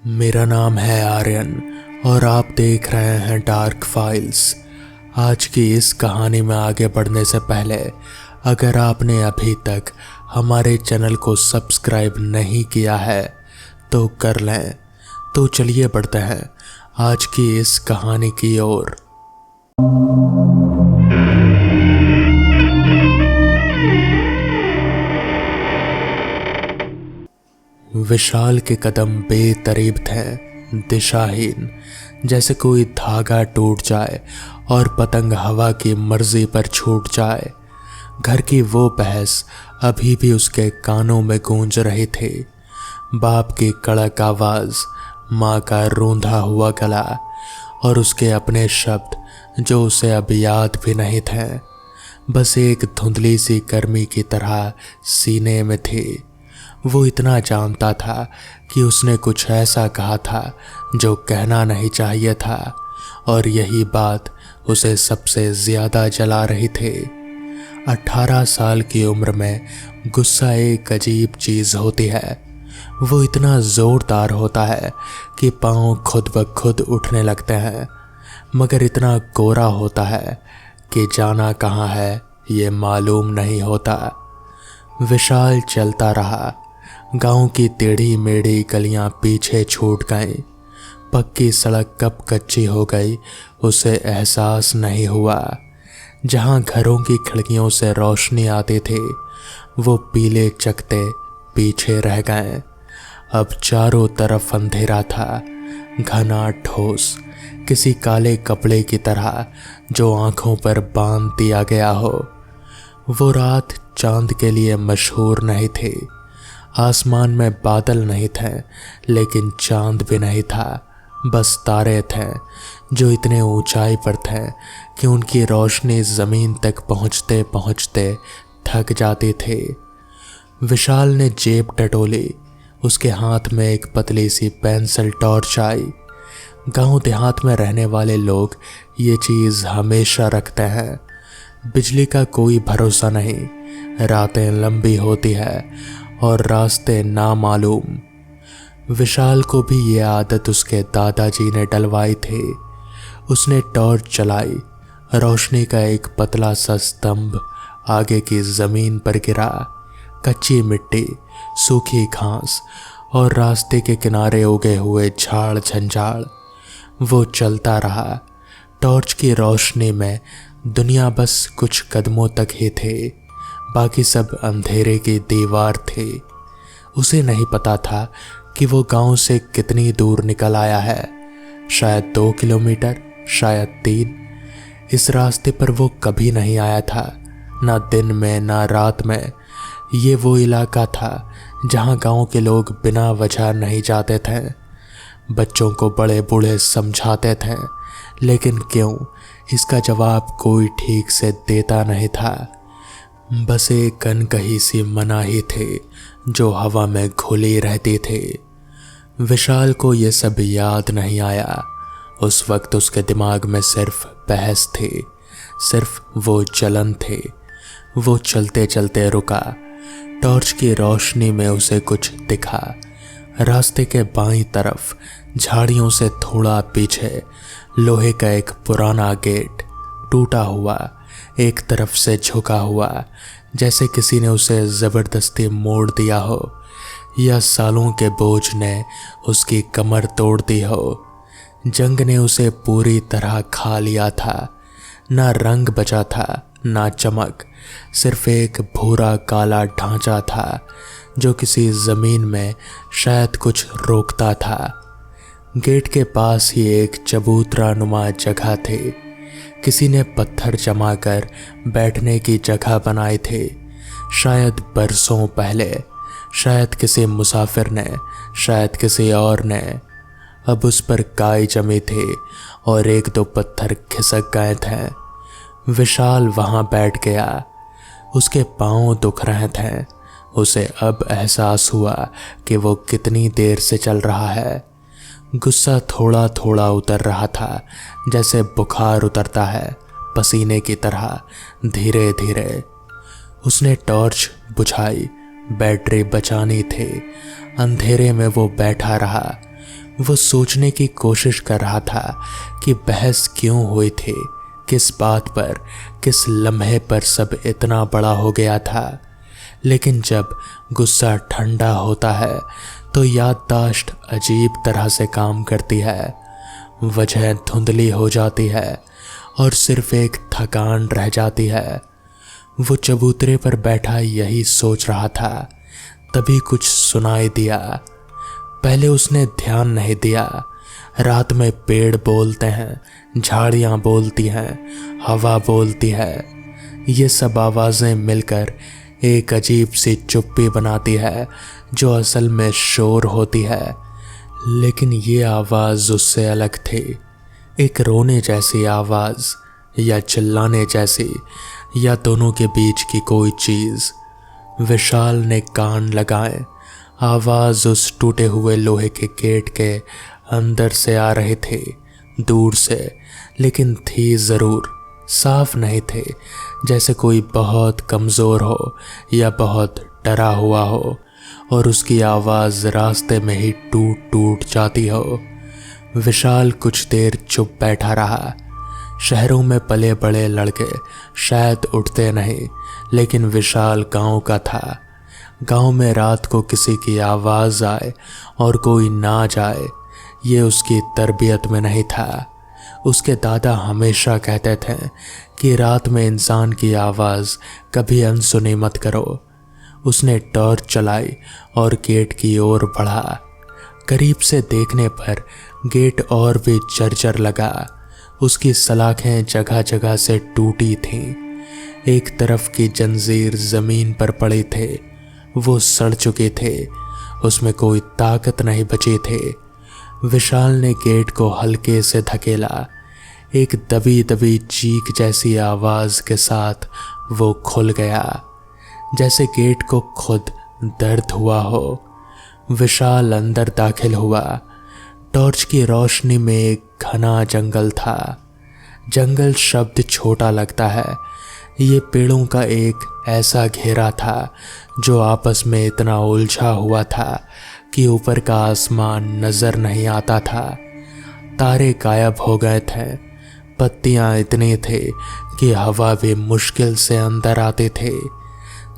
मेरा नाम है आर्यन और आप देख रहे हैं डार्क फाइल्स। आज की इस कहानी में आगे बढ़ने से पहले अगर आपने अभी तक हमारे चैनल को सब्सक्राइब नहीं किया है तो कर लें। तो चलिए बढ़ते हैं आज की इस कहानी की ओर। विशाल के कदम बेतरीब थे, दिशाहीन, जैसे कोई धागा टूट जाए और पतंग हवा की मर्जी पर छूट जाए। घर की वो बहस अभी भी उसके कानों में गूंज रही थी। बाप की कड़क आवाज, माँ का रूंधा हुआ गला और उसके अपने शब्द जो उसे अब याद भी नहीं थे, बस एक धुंधली सी गर्मी की तरह सीने में थी। वो इतना जानता था कि उसने कुछ ऐसा कहा था जो कहना नहीं चाहिए था, और यही बात उसे सबसे ज्यादा जला रही थी। 18 साल की उम्र में गुस्सा एक अजीब चीज होती है। वो इतना जोरदार होता है कि पांव खुद ब खुद उठने लगते हैं, मगर इतना कोरा होता है कि जाना कहाँ है ये मालूम नहीं होता। विशाल चलता रहा। गांव की टेढ़ी मेढ़ी गलियां पीछे छूट गईं। पक्की सड़क कब कच्ची हो गई उसे एहसास नहीं हुआ। जहां घरों की खिड़कियों से रोशनी आती थी वो पीले चकते पीछे रह गए। अब चारों तरफ अंधेरा था, घना ठोस, किसी काले कपड़े की तरह जो आंखों पर बांध दिया गया हो। वो रात चांद के लिए मशहूर नहीं थी। आसमान में बादल नहीं थे, लेकिन चांद भी नहीं था। बस तारे थे जो इतने ऊंचाई पर थे कि उनकी रोशनी जमीन तक पहुंचते पहुंचते थक जाती थी। विशाल ने जेब टटोली। उसके हाथ में एक पतली सी पेंसिल टॉर्च आई। गांव देहात में रहने वाले लोग ये चीज हमेशा रखते हैं। बिजली का कोई भरोसा नहीं, रातें लंबी होती है और रास्ते नामालूम। विशाल को भी ये आदत उसके दादाजी ने डलवाई थी। उसने टॉर्च चलाई। रोशनी का एक पतला सा स्तंभ आगे की जमीन पर गिरा। कच्ची मिट्टी, सूखी घास और रास्ते के किनारे उगे हुए झाड़ झंझाड़। वो चलता रहा। टॉर्च की रोशनी में दुनिया बस कुछ कदमों तक ही थी, बाकी सब अंधेरे की दीवार थी। उसे नहीं पता था कि वो गांव से कितनी दूर निकल आया है। शायद 2 किलोमीटर, शायद 3। इस रास्ते पर वो कभी नहीं आया था, ना दिन में ना रात में। ये वो इलाका था जहां गांव के लोग बिना वजह नहीं जाते थे। बच्चों को बड़े बूढ़े समझाते थे, लेकिन क्यों, इसका जवाब कोई ठीक से देता नहीं था। बस एक अनकही सी मनाही थी जो हवा में घुली रहती थी। विशाल को ये सब याद नहीं आया। उस वक्त उसके दिमाग में सिर्फ बहस थी, सिर्फ वो जलन थी। वो चलते चलते रुका। टॉर्च की रोशनी में उसे कुछ दिखा। रास्ते के बाईं तरफ, झाड़ियों से थोड़ा पीछे, लोहे का एक पुराना गेट, टूटा हुआ, एक तरफ से झुका हुआ, जैसे किसी ने उसे जबरदस्ती मोड़ दिया हो या सालों के बोझ ने उसकी कमर तोड़ दी हो। जंग ने उसे पूरी तरह खा लिया था। ना रंग बचा था, ना चमक, सिर्फ एक भूरा काला ढांचा था जो किसी जमीन में शायद कुछ रोकता था। गेट के पास ही एक चबूतरा नुमा जगह थी। किसी ने पत्थर जमा कर बैठने की जगह बनाई थी, शायद बरसों पहले, शायद किसी मुसाफिर ने, शायद किसी और ने। अब उस पर काई जमी थी और 1-2 पत्थर खिसक गए थे। विशाल वहां बैठ गया। उसके पांव दुख रहे थे। उसे अब एहसास हुआ कि वो कितनी देर से चल रहा है। गुस्सा थोड़ा थोड़ा उतर रहा था, जैसे बुखार उतरता है, पसीने की तरह, धीरे धीरे। उसने टॉर्च बुझाई। बैटरी बचानी थी। अंधेरे में वो बैठा रहा। वो सोचने की कोशिश कर रहा था कि बहस क्यों हुई थी, किस बात पर, किस लम्हे पर सब इतना बड़ा हो गया था। लेकिन जब गुस्सा ठंडा होता है तो याददाश्त अजीब तरह से काम करती है। वजह धुंधली हो जाती है और सिर्फ एक थकान रह जाती है। वो चबूतरे पर बैठा यही सोच रहा था, तभी कुछ सुनाई दिया। पहले उसने ध्यान नहीं दिया। रात में पेड़ बोलते हैं, झाड़ियाँ बोलती हैं, हवा बोलती है। ये सब आवाज़ें मिलकर एक अजीब सी चुप्पी बनाती है जो असल में शोर होती है। लेकिन ये आवाज़ उससे अलग थी, एक रोने जैसी आवाज़, या चिल्लाने जैसी, या दोनों के बीच की कोई चीज़। विशाल ने कान लगाए। आवाज़ उस टूटे हुए लोहे के गेट के अंदर से आ रही थी, दूर से, लेकिन थी ज़रूर। साफ नहीं थे, जैसे कोई बहुत कमज़ोर हो या बहुत डरा हुआ हो और उसकी आवाज़ रास्ते में ही टूट टूट जाती हो। विशाल कुछ देर चुप बैठा रहा। शहरों में पले बड़े लड़के शायद उठते नहीं, लेकिन विशाल गांव का था। गांव में रात को किसी की आवाज़ आए और कोई ना जाए, ये उसकी तरबियत में नहीं था। उसके दादा हमेशा कहते थे कि रात में इंसान की आवाज़ कभी अनसुनी मत करो। उसने टॉर्च चलाई और गेट की ओर बढ़ा। करीब से देखने पर गेट और भी जर्जर लगा। उसकी सलाखें जगह जगह से टूटी थीं। एक तरफ की जंजीर ज़मीन पर पड़े थे, वो सड़ चुके थे, उसमें कोई ताकत नहीं बची थी। विशाल ने गेट को हल्के से धकेला। एक दबी दबी चीख जैसी आवाज़ के साथ वो खुल गया, जैसे गेट को खुद दर्द हुआ हो। विशाल अंदर दाखिल हुआ। टॉर्च की रोशनी में एक घना जंगल था। जंगल शब्द छोटा लगता है, ये पेड़ों का एक ऐसा घेरा था जो आपस में इतना उलझा हुआ था कि ऊपर का आसमान नजर नहीं आता था। तारे गायब हो गए थे। पत्तियां इतनी थे कि हवा भी मुश्किल से अंदर आते थे।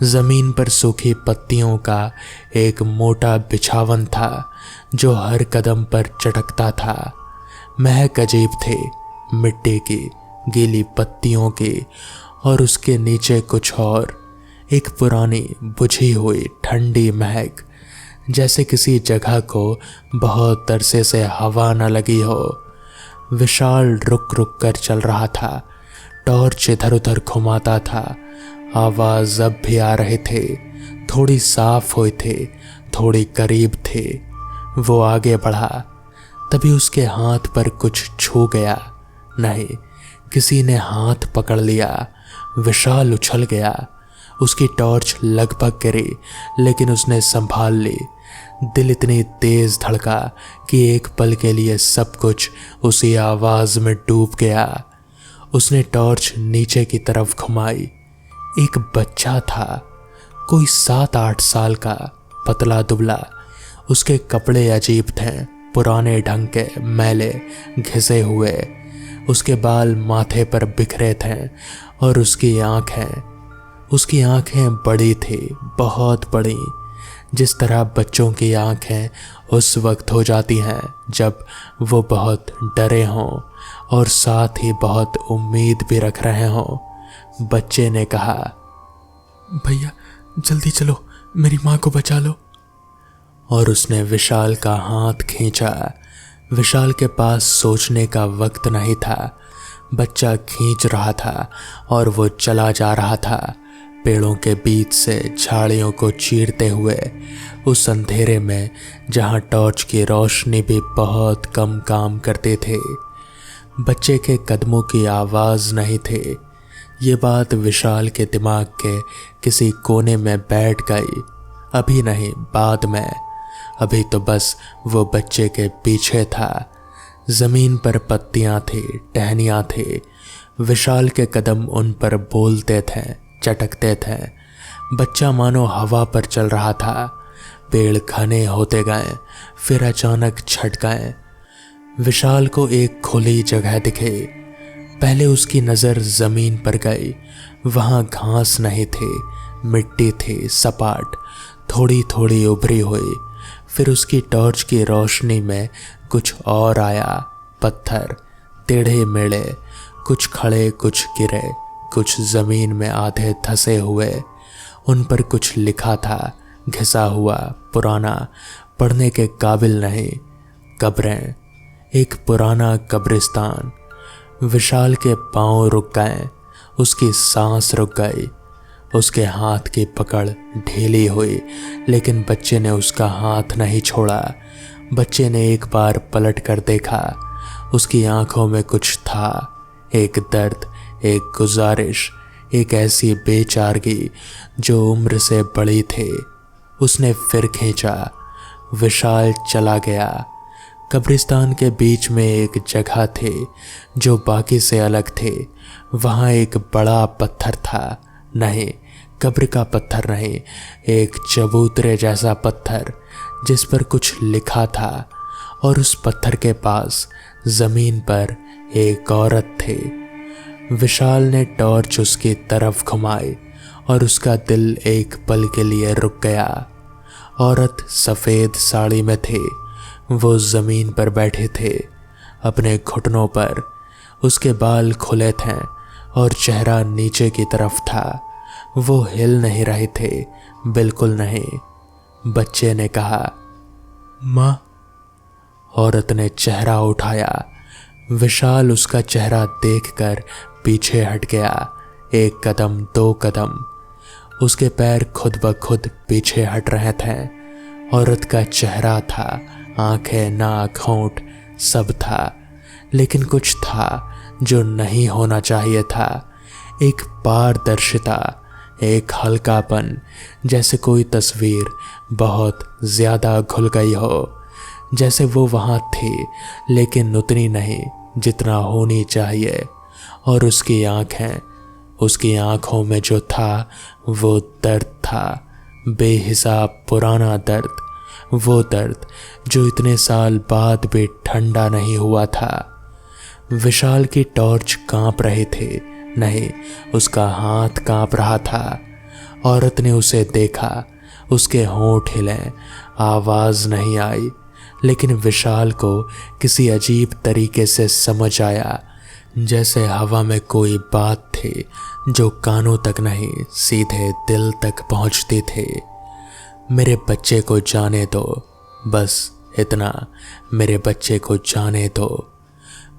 जमीन पर सूखी पत्तियों का एक मोटा बिछावन था जो हर कदम पर चटकता था। महक अजीब थी, मिट्टी की, गीली पत्तियों की, और उसके नीचे कुछ और, एक पुरानी बुझी हुई ठंडी महक, जैसे किसी जगह को बहुत अरसे से हवा न लगी हो। विशाल रुक रुक कर चल रहा था। टॉर्च इधर उधर घुमाता था। आवाज़ अब भी आ रहे थे, थोड़ी साफ हुई थी, थोड़ी करीब थे। वो आगे बढ़ा, तभी उसके हाथ पर कुछ छू गया। नहीं, किसी ने हाथ पकड़ लिया। विशाल उछल गया। उसकी टॉर्च लगभग गिरी, लेकिन उसने संभाल ली। दिल इतनी तेज धड़का कि एक पल के लिए सब कुछ उसी आवाज़ में डूब गया। उसने टॉर्च नीचे की तरफ घुमाई। एक बच्चा था, कोई 7-8 साल का, पतला दुबला। उसके कपड़े अजीब थे, पुराने ढंग के, मैले, घिसे हुए। उसके बाल माथे पर बिखरे थे और उसकी आंखें बड़ी थी, बहुत बड़ी, जिस तरह बच्चों की आंखें उस वक्त हो जाती हैं जब वो बहुत डरे हों और साथ ही बहुत उम्मीद भी रख रहे हों। बच्चे ने कहा, भैया जल्दी चलो, मेरी माँ को बचा लो। और उसने विशाल का हाथ खींचा। विशाल के पास सोचने का वक्त नहीं था। बच्चा खींच रहा था और वो चला जा रहा था, पेड़ों के बीच से झाड़ियों को चीरते हुए, उस अंधेरे में जहाँ टॉर्च की रोशनी भी बहुत कम काम करते थे। बच्चे के कदमों की आवाज़ नहीं थी। ये बात विशाल के दिमाग के किसी कोने में बैठ गई। अभी नहीं, बाद में। अभी तो बस वो बच्चे के पीछे था। ज़मीन पर पत्तियां थी, टहनियां थी। विशाल के कदम उन पर बोलते थे, चटकते थे। बच्चा मानो हवा पर चल रहा था। पेड़ घने होते गए, फिर अचानक छट गए। विशाल को एक खुली जगह दिखे। पहले उसकी नज़र ज़मीन पर गई। वहाँ घास नहीं थी, मिट्टी थी सपाट, थोड़ी थोड़ी उभरी हुई। फिर उसकी टॉर्च की रोशनी में कुछ और आया। पत्थर टेढ़े मेढ़े, कुछ खड़े कुछ गिरे, कुछ ज़मीन में आधे धंसे हुए। उन पर कुछ लिखा था, घिसा हुआ, पुराना, पढ़ने के काबिल नहीं। कब्रें, एक पुराना कब्रिस्तान। विशाल के पांव रुक गए, उसकी सांस रुक गई। उसके हाथ की पकड़ ढीली हुई, लेकिन बच्चे ने उसका हाथ नहीं छोड़ा। बच्चे ने एक बार पलट कर देखा। उसकी आंखों में कुछ था, एक दर्द, एक गुजारिश, एक ऐसी बेचारगी जो उम्र से बड़ी थी। उसने फिर खींचा। विशाल चला गया। कब्रिस्तान के बीच में एक जगह थी जो बाकी से अलग थी। वहाँ एक बड़ा पत्थर था। नहीं, कब्र का पत्थर नहीं, एक चबूतरे जैसा पत्थर जिस पर कुछ लिखा था। और उस पत्थर के पास जमीन पर एक औरत थी। विशाल ने टॉर्च उसकी तरफ घुमाई और उसका दिल एक पल के लिए रुक गया। औरत सफ़ेद साड़ी में थी। वो ज़मीन पर बैठे थे, अपने घुटनों पर। उसके बाल खुले थे और चेहरा नीचे की तरफ था। वो हिल नहीं रहे थे, बिल्कुल नहीं। बच्चे ने कहा, माँ। औरत ने चेहरा उठाया। विशाल उसका चेहरा देखकर पीछे हट गया। एक कदम, दो कदम। उसके पैर खुद ब खुद पीछे हट रहे थे। औरत का चेहरा था, आंखें, नाक, होंठ, सब था, लेकिन कुछ था जो नहीं होना चाहिए था। एक पारदर्शिता, एक हल्कापन, जैसे कोई तस्वीर बहुत ज़्यादा घुल गई हो। जैसे वो वहाँ थी, लेकिन उतनी नहीं जितना होनी चाहिए। और उसकी आंखें, उसकी आंखों में जो था वो दर्द था, बेहिसाब पुराना दर्द। वो दर्द जो इतने साल बाद भी ठंडा नहीं हुआ था। विशाल की टॉर्च कांप रही थी। नहीं, उसका हाथ कांप रहा था। औरत ने उसे देखा। उसके होंठ हिले, आवाज़ नहीं आई, लेकिन विशाल को किसी अजीब तरीके से समझ आया, जैसे हवा में कोई बात थी जो कानों तक नहीं, सीधे दिल तक पहुंचती थी। मेरे बच्चे को जाने दो, बस इतना, मेरे बच्चे को जाने दो।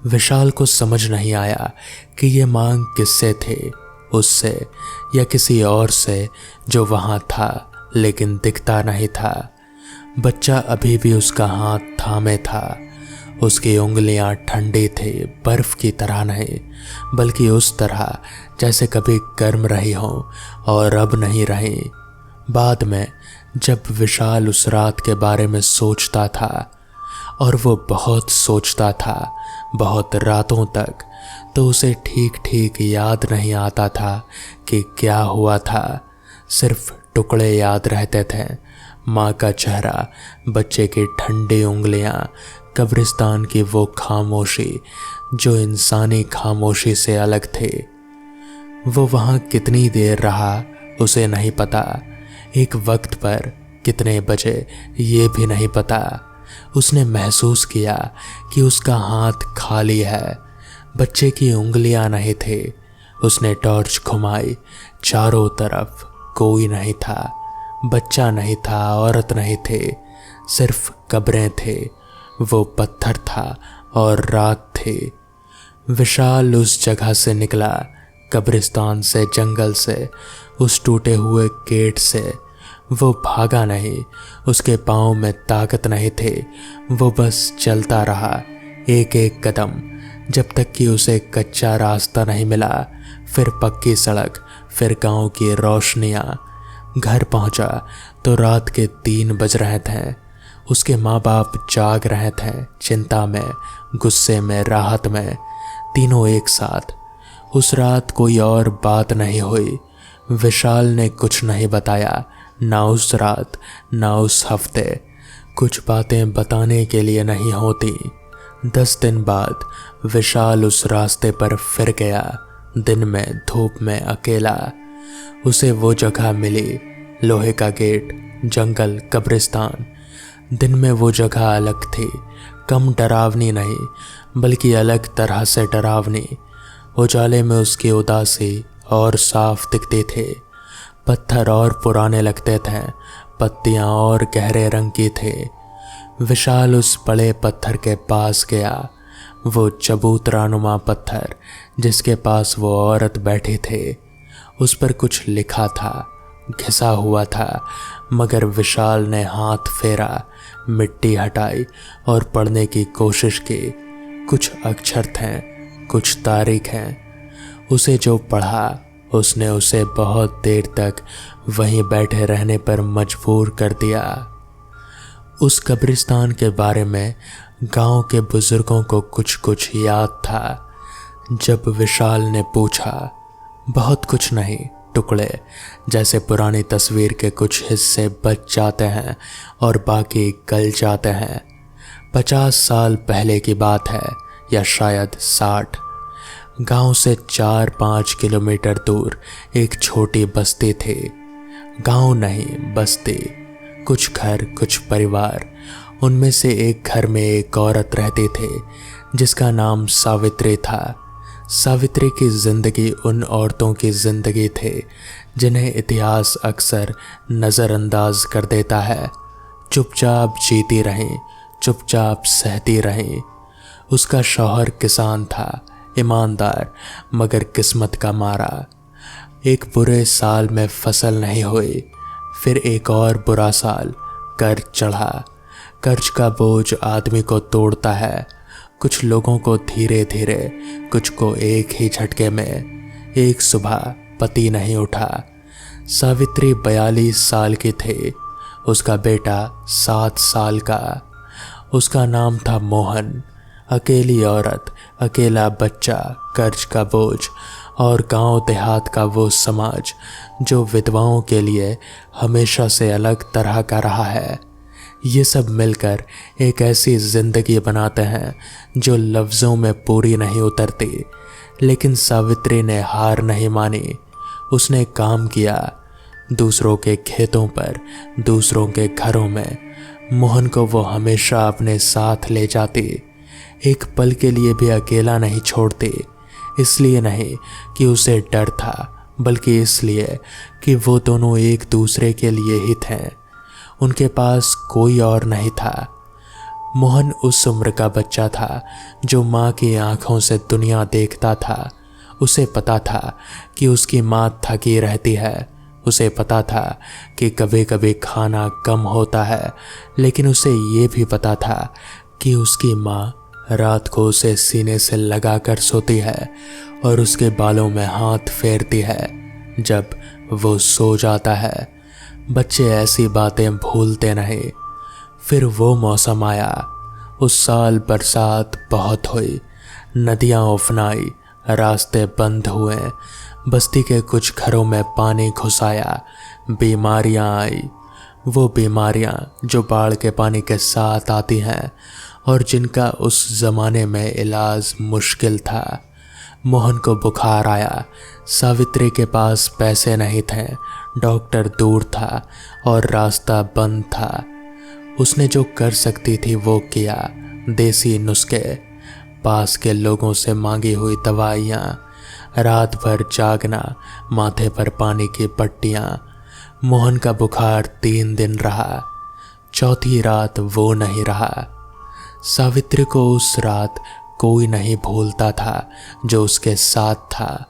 विशाल को समझ नहीं आया कि ये मांग किससे थी, उससे या किसी और से जो वहाँ था लेकिन दिखता नहीं था। बच्चा अभी भी उसका हाथ थामे था। उसकी उंगलियां ठंडी थी, बर्फ की तरह नहीं, बल्कि उस तरह जैसे कभी गर्म रही हों और अब नहीं रही। बाद में जब विशाल उस रात के बारे में सोचता था, और वो बहुत सोचता था, बहुत रातों तक, तो उसे ठीक ठीक याद नहीं आता था कि क्या हुआ था। सिर्फ टुकड़े याद रहते थे। माँ का चेहरा, बच्चे की ठंडी उंगलियां, कब्रिस्तान की वो खामोशी जो इंसानी खामोशी से अलग थी। वो वहाँ कितनी देर रहा उसे नहीं पता। एक वक्त पर कितने बजे ये भी नहीं पता। उसने महसूस किया कि उसका हाथ खाली है, बच्चे की उंगलियां नहीं थी। उसने टॉर्च घुमाई, चारों तरफ कोई नहीं था। बच्चा नहीं था, औरत नहीं थे, सिर्फ कब्रें थे। वो पत्थर था और रात थी। विशाल उस जगह से निकला, कब्रिस्तान से, जंगल से, उस टूटे हुए गेट से। वो भागा नहीं, उसके पाँव में ताकत नहीं थी। वो बस चलता रहा, एक एक कदम, जब तक कि उसे कच्चा रास्ता नहीं मिला, फिर पक्की सड़क, फिर गांव की रोशनियाँ। घर पहुंचा तो रात के 3 बज रहे थे। उसके माँ बाप जाग रहे थे, चिंता में, गुस्से में, राहत में, तीनों एक साथ। उस रात कोई और बात नहीं हुई। विशाल ने कुछ नहीं बताया, ना उस रात ना उस हफ्ते कुछ बातें बताने के लिए नहीं होती। 10 दिन बाद विशाल उस रास्ते पर फिर गया, दिन में धूप में अकेला। उसे वो जगह मिली, लोहे का गेट, जंगल, कब्रिस्तान। दिन में वो जगह अलग थी, कम डरावनी नहीं बल्कि अलग तरह से डरावनी। उजाले में उसकी उदासी और साफ दिखते थे, पत्थर और पुराने लगते थे, पत्तियां और गहरे रंग की थे। विशाल उस बड़े पत्थर के पास गया, वो चबूतरानुमा पत्थर जिसके पास वो औरत बैठी थे। उस पर कुछ लिखा था, घिसा हुआ था, मगर विशाल ने हाथ फेरा, मिट्टी हटाई और पढ़ने की कोशिश की। कुछ अक्षर थे, कुछ तारीख हैं। उसे जो पढ़ा उसने उसे बहुत देर तक वहीं बैठे रहने पर मजबूर कर दिया। उस कब्रिस्तान के बारे में गांव के बुजुर्गों को कुछ कुछ याद था। जब विशाल ने पूछा, बहुत कुछ नहीं, टुकड़े, जैसे पुरानी तस्वीर के कुछ हिस्से बच जाते हैं और बाकी गल जाते हैं। 50 साल पहले की बात है, या शायद 60। गांव से 4-5 किलोमीटर दूर एक छोटी बस्ती थी। गांव नहीं, बस्ती। कुछ घर, कुछ परिवार। उनमें से एक घर में एक औरत रहती थी जिसका नाम सावित्री था। सावित्री की जिंदगी उन औरतों की जिंदगी थी जिन्हें इतिहास अक्सर नज़रअंदाज कर देता है। चुपचाप जीती रहीं, चुपचाप सहती रहीं। उसका शौहर किसान था, ईमानदार, मगर किस्मत का मारा। एक बुरे साल में फसल नहीं हुई, फिर एक और बुरा साल, कर्ज चढ़ा। कर्ज का बोझ आदमी को तोड़ता है, कुछ लोगों को धीरे धीरे, कुछ को एक ही झटके में। एक सुबह पति नहीं उठा। सावित्री 42 साल की थी, उसका बेटा 7 साल का। उसका नाम था मोहन। अकेली औरत, अकेला बच्चा, कर्ज का बोझ और गांव देहात का वो समाज जो विधवाओं के लिए हमेशा से अलग तरह का रहा है। ये सब मिलकर एक ऐसी जिंदगी बनाते हैं जो लफ्ज़ों में पूरी नहीं उतरती। लेकिन सावित्री ने हार नहीं मानी। उसने काम किया, दूसरों के खेतों पर, दूसरों के घरों में। मोहन को वो हमेशा अपने साथ ले जाती, एक पल के लिए भी अकेला नहीं छोड़ती। इसलिए नहीं कि उसे डर था, बल्कि इसलिए कि वो दोनों एक दूसरे के लिए ही थे। उनके पास कोई और नहीं था। मोहन उस उम्र का बच्चा था जो माँ की आंखों से दुनिया देखता था। उसे पता था कि उसकी माँ थकी रहती है। उसे पता था कि कभी कभी खाना कम होता है, लेकिन उसे ये भी पता था कि उसकी माँ रात को उसे सीने से लगा कर सोती है और उसके बालों में हाथ फेरती है जब वो सो जाता है। बच्चे ऐसी बातें भूलते नहीं। फिर वो मौसम आया। उस साल बरसात बहुत हुई, नदियाँ उफनाई, रास्ते बंद हुए, बस्ती के कुछ घरों में पानी घुस आया, बीमारियाँ आई। वो बीमारियाँ जो बाढ़ के पानी के साथ आती हैं और जिनका उस ज़माने में इलाज मुश्किल था। मोहन को बुखार आया। सावित्री के पास पैसे नहीं थे, डॉक्टर दूर था और रास्ता बंद था। उसने जो कर सकती थी वो किया। देसी नुस्खे, पास के लोगों से मांगी हुई दवाइयाँ, रात भर जागना, माथे पर पानी की पट्टियाँ। मोहन का बुखार 3 दिन रहा। चौथी रात वो नहीं रहा। सावित्री को उस रात कोई नहीं भूलता था जो उसके साथ था।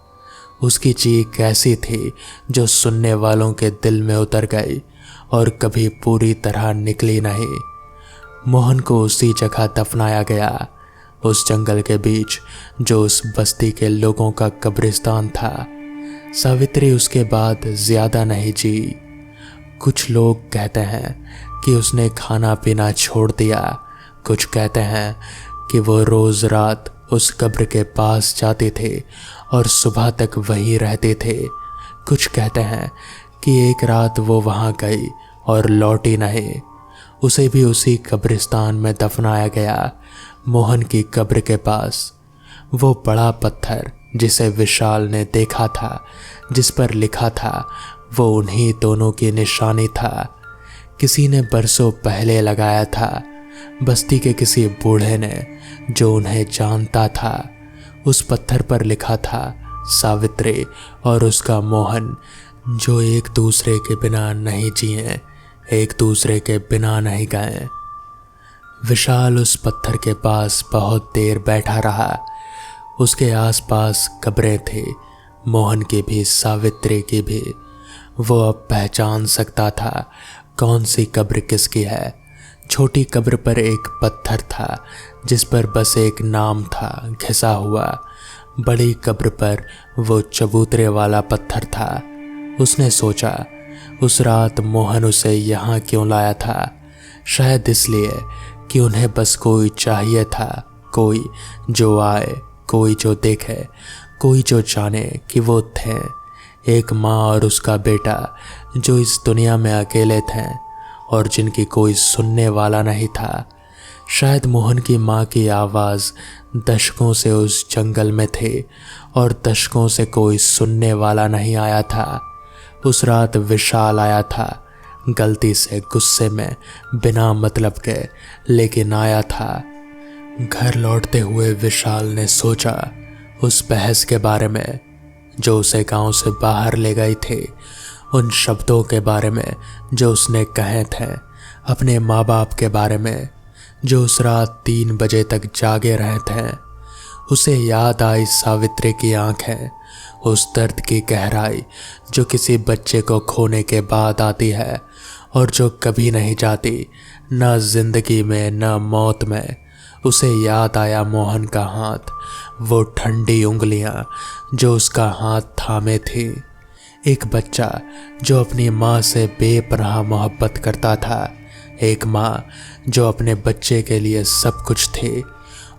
उसकी चीख ऐसी थी जो सुनने वालों के दिल में उतर गई और कभी पूरी तरह निकली नहीं। मोहन को उसी जगह दफनाया गया, उस जंगल के बीच जो उस बस्ती के लोगों का कब्रिस्तान था। सावित्री उसके बाद ज्यादा नहीं जी। कुछ लोग कहते हैं कि उसने खाना पीना छोड़ दिया, कुछ कहते हैं कि वो रोज रात उस कब्र के पास जाते थे और सुबह तक वहीं रहते थे। कुछ कहते हैं कि एक रात वो वहां गई और लौटी नहीं। उसे भी उसी कब्रिस्तान में दफनाया गया, मोहन की कब्र के पास। वो बड़ा पत्थर जिसे विशाल ने देखा था, जिस पर लिखा था, वो उन्हीं दोनों की निशानी था। किसी ने बरसों पहले लगाया था, बस्ती के किसी बूढ़े ने जो उन्हें जानता था। उस पत्थर पर लिखा था सावित्री और उसका मोहन, जो एक दूसरे के बिना नहीं जिए, एक दूसरे के बिना नहीं गए। विशाल उस पत्थर के पास बहुत देर बैठा रहा। उसके आसपास कब्रें थी, मोहन की भी, सावित्री की भी। वो अब पहचान सकता था कौन सी कब्र किसकी है। छोटी कब्र पर एक पत्थर था जिस पर बस एक नाम था घिसा हुआ। बड़ी कब्र पर वो चबूतरे वाला पत्थर था। उसने सोचा, उस रात मोहन उसे यहाँ क्यों लाया था? शायद इसलिए कि उन्हें बस कोई चाहिए था, कोई जो आए, कोई जो देखे, कोई जो जाने कि वो थे। एक माँ और उसका बेटा जो इस दुनिया में अकेले थे और जिनकी कोई सुनने वाला नहीं था। शायद मोहन की माँ की आवाज़ दशकों से उस जंगल में थी और दशकों से कोई सुनने वाला नहीं आया था। उस रात विशाल आया था, गलती से, गुस्से में, बिना मतलब के, लेकिन आया था। घर लौटते हुए विशाल ने सोचा उस बहस के बारे में जो उसे गांव से बाहर ले गई थी, उन शब्दों के बारे में जो उसने कहे थे, अपने माँ बाप के बारे में जो उस रात 3 बजे तक जागे रहे थे। उसे याद आई सावित्री की आंखें, उस दर्द की गहराई जो किसी बच्चे को खोने के बाद आती है और जो कभी नहीं जाती, न जिंदगी में न मौत में। उसे याद आया मोहन का हाथ, वो ठंडी उंगलियां जो उसका हाथ थामे थी। एक बच्चा जो अपनी माँ से बेपनाह मोहब्बत करता था, एक माँ जो अपने बच्चे के लिए सब कुछ थी,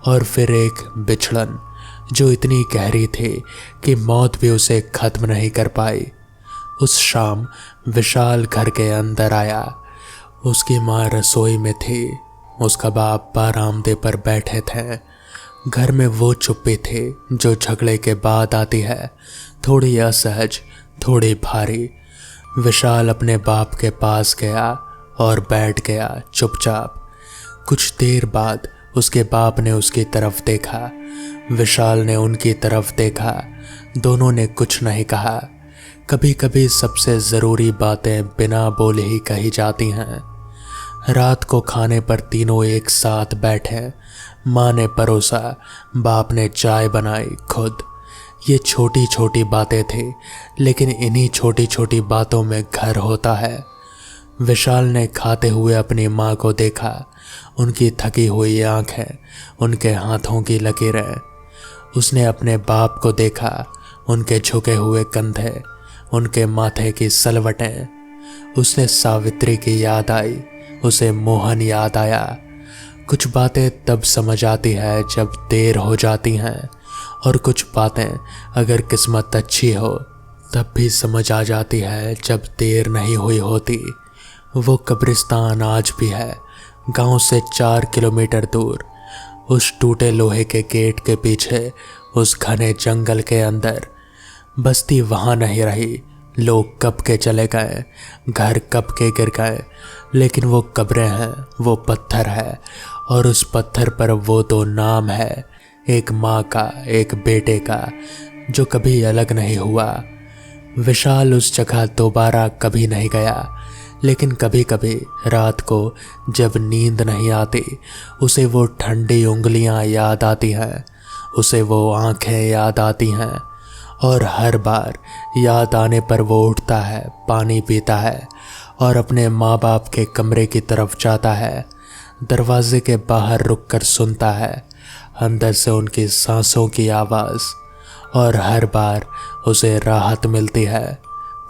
और फिर एक बिछड़न जो इतनी गहरी थी कि मौत भी उसे खत्म नहीं कर पाई। उस शाम विशाल घर के अंदर आया। उसकी माँ रसोई में थी, उसका बाप बरामदे पर बैठे थे। घर में वो चुप्पी थी जो झगड़े के बाद आती है, थोड़ी असहज, थोड़ी भारी। विशाल अपने बाप के पास गया और बैठ गया चुपचाप। कुछ देर बाद उसके बाप ने उसकी तरफ देखा, विशाल ने उनकी तरफ देखा। दोनों ने कुछ नहीं कहा। कभी कभी सबसे ज़रूरी बातें बिना बोले ही कही जाती हैं। रात को खाने पर तीनों एक साथ बैठे। माँ ने परोसा, बाप ने चाय बनाई खुद। ये छोटी छोटी बातें थी, लेकिन इन्हीं छोटी छोटी बातों में घर होता है। विशाल ने खाते हुए अपनी माँ को देखा, उनकी थकी हुई आंखें, उनके हाथों की लकीरें। उसने अपने बाप को देखा, उनके झुके हुए कंधे, उनके माथे की सलवटें। उसे सावित्री की याद आई, उसे मोहन याद आया। कुछ बातें तब समझ आती है जब देर हो जाती हैं, और कुछ बातें अगर किस्मत अच्छी हो तब भी समझ आ जाती है जब देर नहीं हुई होती। वो कब्रिस्तान आज भी है, गांव से 4 किलोमीटर दूर, उस टूटे लोहे के गेट के पीछे, उस घने जंगल के अंदर। बस्ती वहाँ नहीं रही, लोग कब के चले गए, घर कब के गिर गए, लेकिन वो कब्रें हैं, वो पत्थर है, और उस पत्थर पर वो 2 नाम है, एक माँ का, एक बेटे का, जो कभी अलग नहीं हुआ। विशाल उस जगह दोबारा कभी नहीं गया, लेकिन कभी कभी रात को जब नींद नहीं आती, उसे वो ठंडी उंगलियां याद आती हैं, उसे वो आंखें याद आती हैं, और हर बार याद आने पर वो उठता है, पानी पीता है और अपने माँ बाप के कमरे की तरफ जाता है। दरवाजे के बाहर रुककर सुनता है अंदर से उनकी सांसों की आवाज़, और हर बार उसे राहत मिलती है।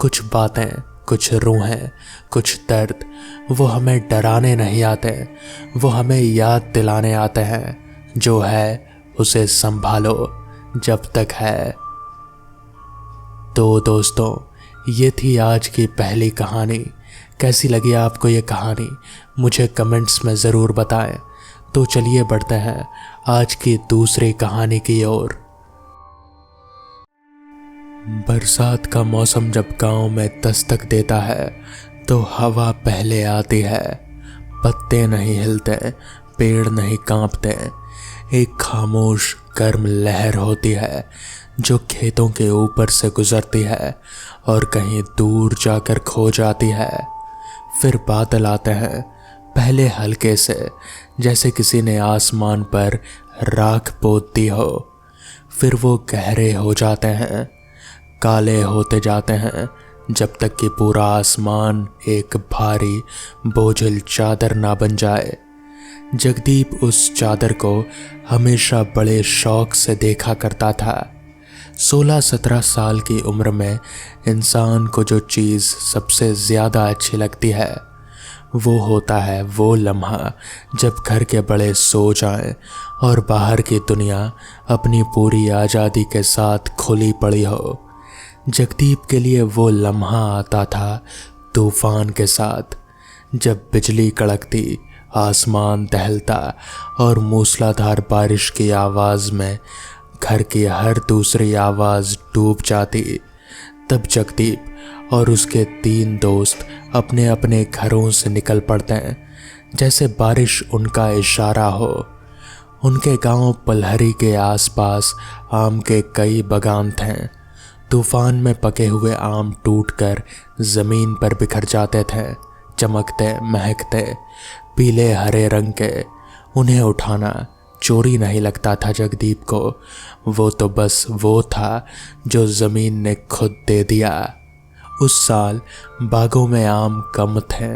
कुछ बातें, कुछ रूहें, कुछ दर्द, वो हमें डराने नहीं आते, वो हमें याद दिलाने आते हैं, जो है उसे संभालो जब तक है। तो दोस्तों, ये थी आज की पहली कहानी। कैसी लगी आपको ये कहानी मुझे कमेंट्स में ज़रूर बताएं। तो चलिए बढ़ते हैं आज की दूसरी कहानी की ओर। बरसात का मौसम जब गांव में दस्तक देता है तो हवा पहले आती है। पत्ते नहीं हिलते, पेड़ नहीं कांपते। एक खामोश गर्म लहर होती है जो खेतों के ऊपर से गुजरती है और कहीं दूर जाकर खो जाती है। फिर बादल आते हैं, पहले हल्के से, जैसे किसी ने आसमान पर राख पोत दी हो। फिर वो गहरे हो जाते हैं, काले होते जाते हैं, जब तक कि पूरा आसमान एक भारी बोझिल चादर ना बन जाए। जगदीप उस चादर को हमेशा बड़े शौक से देखा करता था। 16-17 साल की उम्र में इंसान को जो चीज़ सबसे ज़्यादा अच्छी लगती है वो होता है वो लम्हा जब घर के बड़े सो जाएं और बाहर की दुनिया अपनी पूरी आज़ादी के साथ खुली पड़ी हो। जगदीप के लिए वो लम्हा आता था तूफान के साथ, जब बिजली कड़कती, आसमान दहलता और मूसलाधार बारिश की आवाज़ में घर की हर दूसरी आवाज़ डूब जाती। तब जगदीप और उसके 3 दोस्त अपने अपने घरों से निकल पड़ते हैं, जैसे बारिश उनका इशारा हो। उनके गांव पलहरी के आसपास आम के कई बागान थे। तूफान में पके हुए आम टूटकर ज़मीन पर बिखर जाते थे, चमकते, महकते, पीले हरे रंग के। उन्हें उठाना चोरी नहीं लगता था जगदीप को, वो तो बस वो था जो ज़मीन ने खुद दे दिया। उस साल बागों में आम कम थे।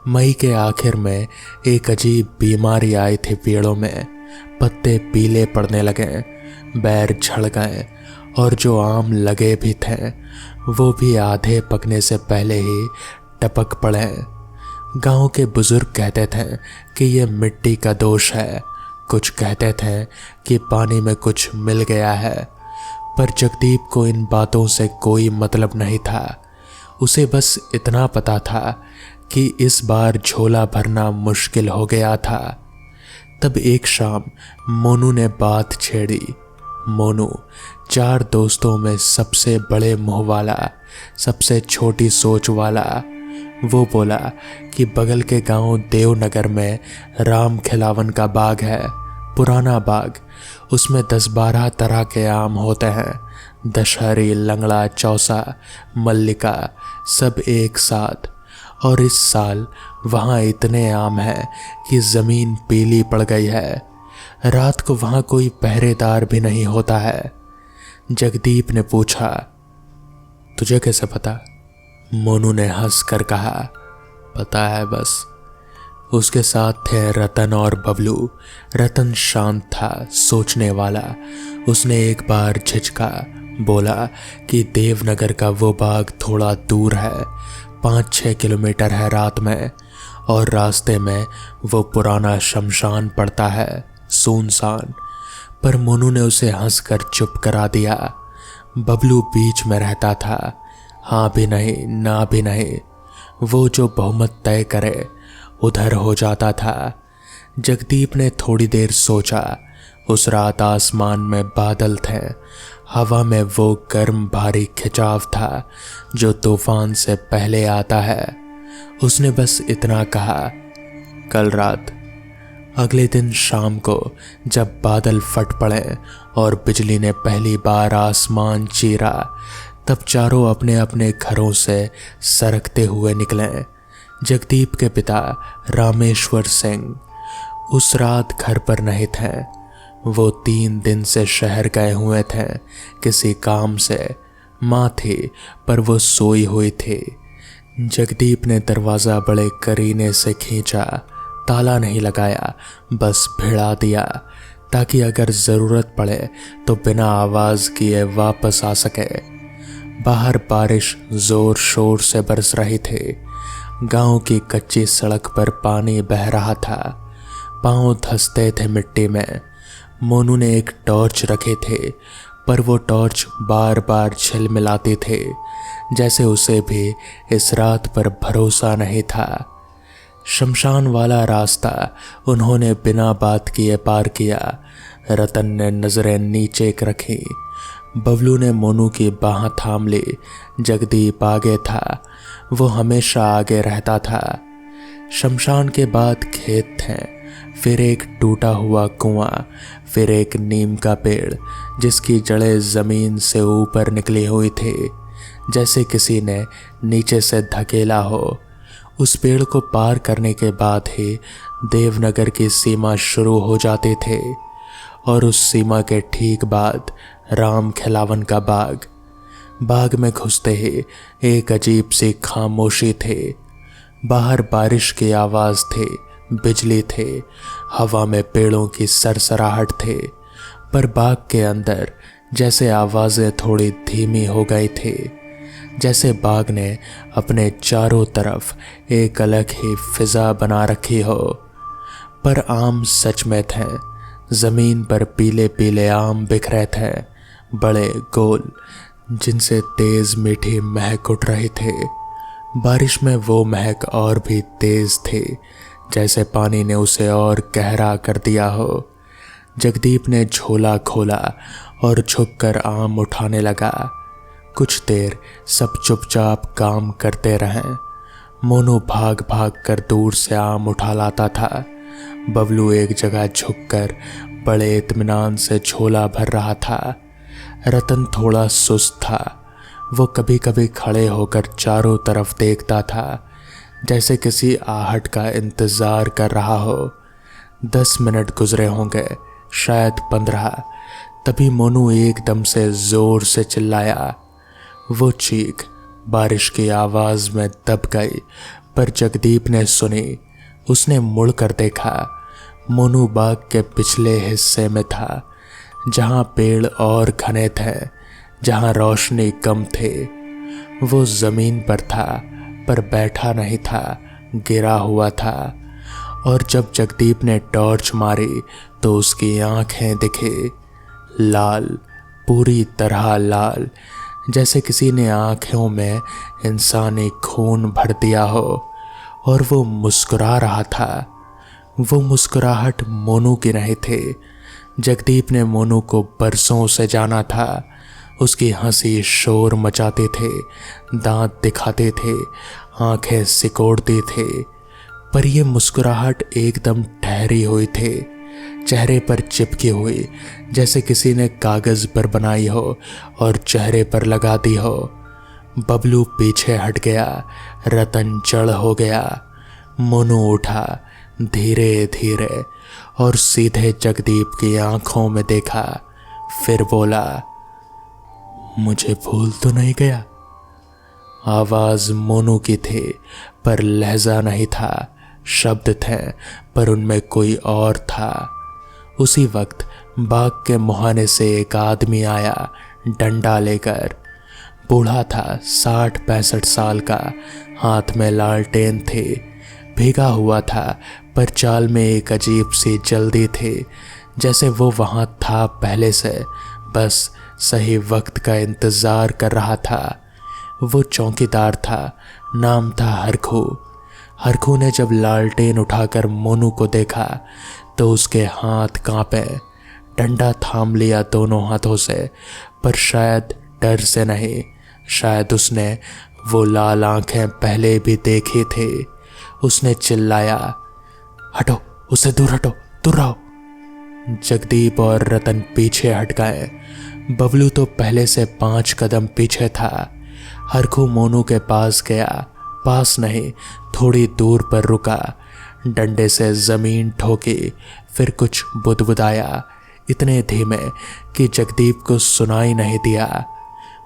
मई के आखिर में एक अजीब बीमारी आई थी पेड़ों में। पत्ते पीले पड़ने लगे, बैर झड़ गए और जो आम लगे भी थे वो भी आधे पकने से पहले ही टपक पड़े। गांव के बुजुर्ग कहते थे कि ये मिट्टी का दोष है, कुछ कहते थे कि पानी में कुछ मिल गया है। पर जगदीप को इन बातों से कोई मतलब नहीं था। उसे बस इतना पता था कि इस बार झोला भरना मुश्किल हो गया था। तब एक शाम मोनू ने बात छेड़ी। मोनू 4 दोस्तों में सबसे बड़े मुंह वाला, सबसे छोटी सोच वाला। वो बोला कि बगल के गांव देवनगर में राम खिलावन का बाग है, पुराना बाग। उसमें 10-12 तरह के आम होते हैं, दशहरी, लंगड़ा, चौसा, मल्लिका, सब एक साथ। और इस साल वहाँ इतने आम हैं कि ज़मीन पीली पड़ गई है। रात को वहाँ कोई पहरेदार भी नहीं होता है। जगदीप ने पूछा, तुझे कैसे पता? मोनू ने हंस कर कहा, पता है बस। उसके साथ थे रतन और बबलू। रतन शांत था, सोचने वाला। उसने एक बार झिझका, बोला कि देवनगर का वो बाग थोड़ा दूर है, 5-6 किलोमीटर है रात में, और रास्ते में वो पुराना शमशान पड़ता है, सुनसान। पर मोनू ने उसे हंसकर चुप करा दिया। बबलू बीच में रहता था, हाँ भी नहीं, ना भी नहीं। वो जो बहुमत तय करे उधर हो जाता था। जगदीप ने थोड़ी देर सोचा। उस रात आसमान में बादल थे, हवा में वो गर्म भारी खिंचाव था जो तूफान से पहले आता है। उसने बस इतना कहा, कल रात। अगले दिन शाम को जब बादल फट पड़े और बिजली ने पहली बार आसमान चीरा, तब चारों अपने अपने घरों से सरकते हुए निकले। जगदीप के पिता रामेश्वर सिंह उस रात घर पर नहीं थे। वो 3 दिन से शहर गए हुए थे किसी काम से। माँ थी पर वो सोई हुई थी। जगदीप ने दरवाज़ा बड़े करीने से खींचा, ताला नहीं लगाया, बस भिड़ा दिया ताकि अगर ज़रूरत पड़े तो बिना आवाज़ किए वापस आ सके। बाहर बारिश ज़ोर शोर से बरस रही थी। गांव की कच्ची सड़क पर पानी बह रहा था, पांव धंसते थे मिट्टी में। मोनू ने एक टॉर्च रखे थे, पर वो टॉर्च बार बार झिलमिलाते थे, जैसे उसे भी इस रात पर भरोसा नहीं था। शमशान वाला रास्ता उन्होंने बिना बात किए पार किया। रतन ने नजरें नीचे रखी। बबलू ने मोनू की बाह थाम ली। जगदीप आगे था, वो हमेशा आगे रहता था। शमशान के बाद खेत थे, फिर एक टूटा हुआ कुआं, फिर एक नीम का पेड़ जिसकी जड़ें जमीन से ऊपर निकली हुई थी, जैसे किसी ने नीचे से धकेला हो। उस पेड़ को पार करने के बाद ही देवनगर की सीमा शुरू हो जाती थे, और उस सीमा के ठीक बाद राम खिलावन का बाग। बाग में घुसते ही एक अजीब सी खामोशी थी। बाहर बारिश की आवाज थी, बिजली थे, हवा में पेड़ों की सरसराहट थे, पर बाग के अंदर जैसे आवाजें थोड़ी धीमी हो गई थी, जैसे बाग ने अपने चारों तरफ एक अलग ही फिजा बना रखी हो। पर आम सच में थे। जमीन पर पीले पीले आम बिखरे थे, बड़े गोल, जिनसे तेज मीठी महक उठ रही थी। बारिश में वो महक और भी तेज थी, जैसे पानी ने उसे और गहरा कर दिया हो। जगदीप ने झोला खोला और झुककर आम उठाने लगा। कुछ देर सब चुपचाप काम करते रहे। मोनू भाग भाग कर दूर से आम उठा लाता था। बबलू एक जगह झुककर बड़े इत्मीनान से झोला भर रहा था। रतन थोड़ा सुस्त था। वो कभी कभी खड़े होकर चारों तरफ देखता था, जैसे किसी आहट का इंतजार कर रहा हो। 10 मिनट गुजरे होंगे, शायद 15। तभी मोनू एकदम से जोर से चिल्लाया। वो चीख बारिश की आवाज में दब गई, पर जगदीप ने सुनी। उसने मुड़कर देखा। मोनू बाग के पिछले हिस्से में था, जहां पेड़ और घने थे, जहां रोशनी कम थे। वो जमीन पर था, पर बैठा नहीं था, गिरा हुआ था। और जब जगदीप ने टॉर्च मारी तो उसकी आंखें दिखी, लाल, पूरी तरह लाल, जैसे किसी ने आंखों में इंसानी खून भर दिया हो। और वो मुस्कुरा रहा था। वो मुस्कुराहट मोनू की नहीं थी। जगदीप ने मोनू को बरसों से जाना था। उसकी हंसी शोर मचाते थे, दांत दिखाते थे, आंखें सिकोड़ती थे, पर यह मुस्कुराहट एकदम ठहरी हुई थी, चेहरे पर चिपकी हुई, जैसे किसी ने कागज पर बनाई हो और चेहरे पर लगा दी हो। बबलू पीछे हट गया, रतन जड़ हो गया। मोनू उठा धीरे धीरे और सीधे जगदीप की आंखों में देखा, फिर बोला, मुझे भूल तो नहीं गया? आवाज मोनू की थी, पर लहजा नहीं था। शब्द थे, पर उनमें कोई और था। उसी वक्त बाग के मुहाने से एक आदमी आया, डंडा लेकर। बूढ़ा था, 60-65 साल का, हाथ में लालटेन थी, भीगा हुआ था, पर चाल में एक अजीब सी जल्दी थी, जैसे वो वहां था पहले से, बस सही वक्त का इंतजार कर रहा था। वो चौकीदार था, नाम था हरखू। हरखू ने जब लालटेन उठाकर मोनू को देखा तो उसके हाथ कांपे। डंडा थाम लिया दोनों हाथों से, पर शायद डर से नहीं, शायद उसने वो लाल आंखें पहले भी देखी थी। उसने चिल्लाया, हटो, उससे दूर हटो, दूर रहो। जगदीप और रतन पीछे हट गए। बबलू तो पहले से 5 कदम पीछे था। हरखू मोनू के पास गया, पास नहीं, थोड़ी दूर पर रुका, डंडे से जमीन ठोकी, फिर कुछ बुदबुदाया, इतने धीमे कि जगदीप को सुनाई नहीं दिया।